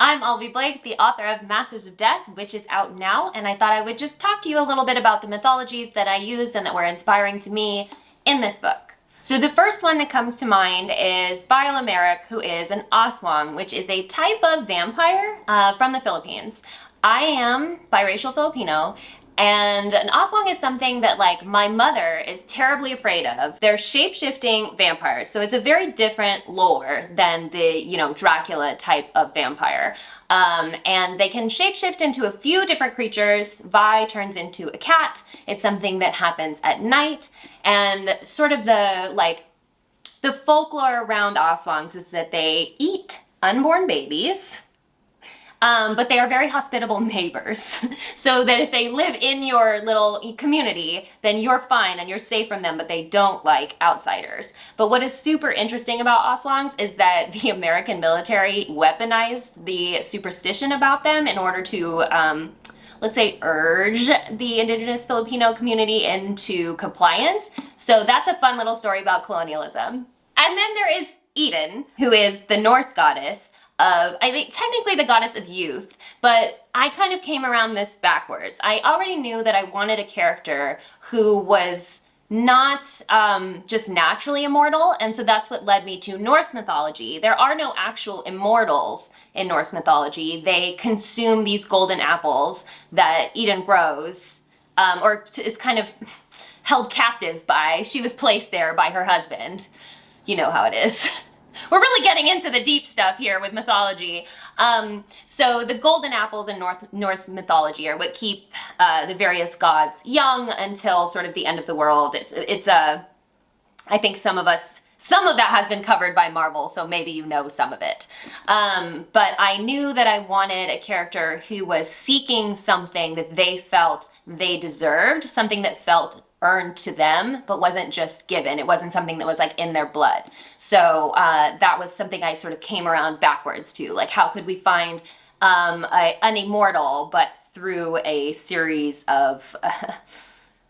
I'm Olivie Blake, the author of Masters of Death, which is out now, and I thought I would just talk to you a little bit about the mythologies that I used and that were inspiring to me in this book. So the first one that comes to mind is Viola Marek, who is an Aswang, which is a type of vampire from the Philippines. I am biracial Filipino, and an Aswang is something that, like, my mother is terribly afraid of. They're shape-shifting vampires, so it's a very different lore than the, Dracula type of vampire. And they can shapeshift into a few different creatures. Vi turns into a cat. It's something that happens at night, and sort of the folklore around Aswangs is that they eat unborn babies. But they are very hospitable neighbors, so that if they live in your little community, then you're fine and you're safe from them, but they don't like outsiders. But what is super interesting about Aswangs is that the American military weaponized the superstition about them in order to, let's say, urge the indigenous Filipino community into compliance. So that's a fun little story about colonialism. And then there is Iðunn, who is the Norse goddess of, I think, technically the goddess of youth, but I kind of came around this backwards. I already knew that I wanted a character who was not just naturally immortal, and so that's what led me to Norse mythology. There are no actual immortals in Norse mythology. They consume these golden apples that Iðunn grows, or is kind of held captive by. She was placed there by her husband. You know how it is. We're really getting into the deep stuff here with mythology. So the golden apples in Norse mythology are what keep the various gods young until sort of the end of the world. I think some of that has been covered by Marvel, so maybe you know some of it. But I knew that I wanted a character who was seeking something that they felt they deserved, something that felt earned to them, but wasn't just given. It wasn't something that was like in their blood. So that was something I sort of came around backwards to. Like, how could we find an immortal, but through a series of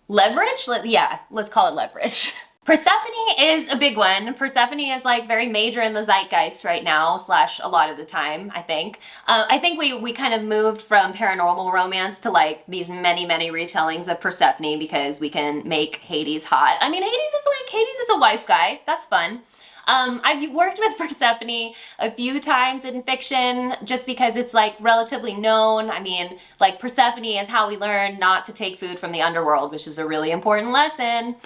leverage? Yeah, let's call it leverage. Persephone is a big one. Persephone is like very major in the zeitgeist right now, / a lot of the time, I think. I think we kind of moved from paranormal romance to like these many retellings of Persephone because we can make Hades hot. I mean, Hades is a wife guy. That's fun. I've worked with Persephone a few times in fiction just because it's like relatively known. I mean, like, Persephone is how we learn not to take food from the underworld, which is a really important lesson.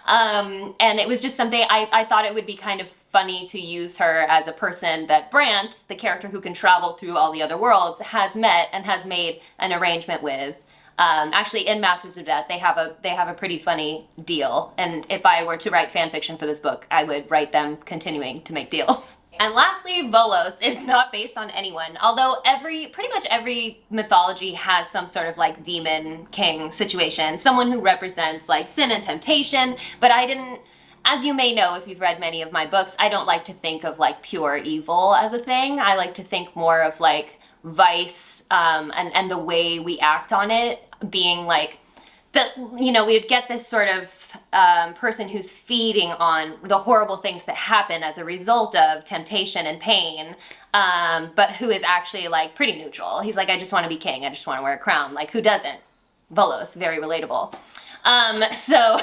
And it was just something I thought it would be kind of funny to use her as a person that Brant, the character who can travel through all the other worlds, has met and has made an arrangement with. Actually, in Masters of Death, they have a pretty funny deal, and if I were to write fan fiction for this book, I would write them continuing to make deals. And lastly, Volos is not based on anyone, although pretty much every mythology has some sort of like demon king situation, someone who represents like sin and temptation, but I didn't, as you may know if you've read many of my books, I don't like to think of like pure evil as a thing. I like to think more of like vice and the way we act on it being like, we'd get this sort of person who's feeding on the horrible things that happen as a result of temptation and pain, but who is actually like pretty neutral. He's like, I just want to be king. I just want to wear a crown. Like, who doesn't? Volos, very relatable. So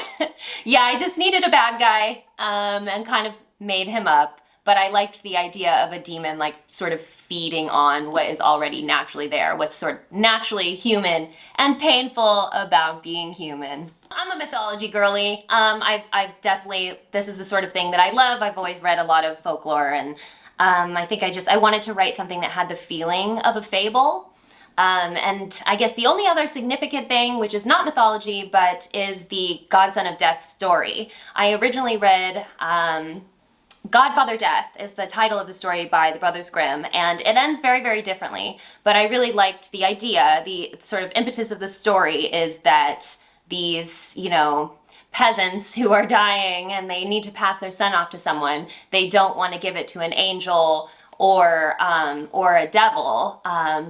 yeah, I just needed a bad guy and kind of made him up. But I liked the idea of a demon like sort of feeding on what is already naturally there, what's sort of naturally human and painful about being human. I'm a mythology girly. I've definitely, this is the sort of thing that I love. I've always read a lot of folklore, and I think I wanted to write something that had the feeling of a fable. And I guess the only other significant thing, which is not mythology, but is the Godson of Death story. I originally read Godfather Death is the title of the story by the Brothers Grimm, and it ends very differently, but I really liked the idea. The sort of impetus of the story is that these, peasants who are dying and they need to pass their son off to someone, they don't want to give it to an angel or a devil.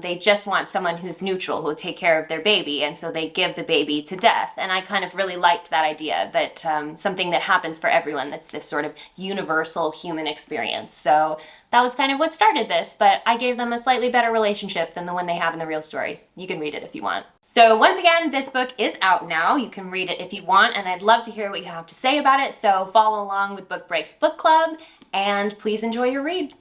They just want someone who's neutral, who will take care of their baby, and so they give the baby to death. And I kind of really liked that idea, that something that happens for everyone, that's this sort of universal human experience. So that was kind of what started this, but I gave them a slightly better relationship than the one they have in the real story. You can read it if you want. So once again, this book is out now. You can read it if you want, and I'd love to hear what you have to say about it, so follow along with Book Breaks Book Club, and please enjoy your read.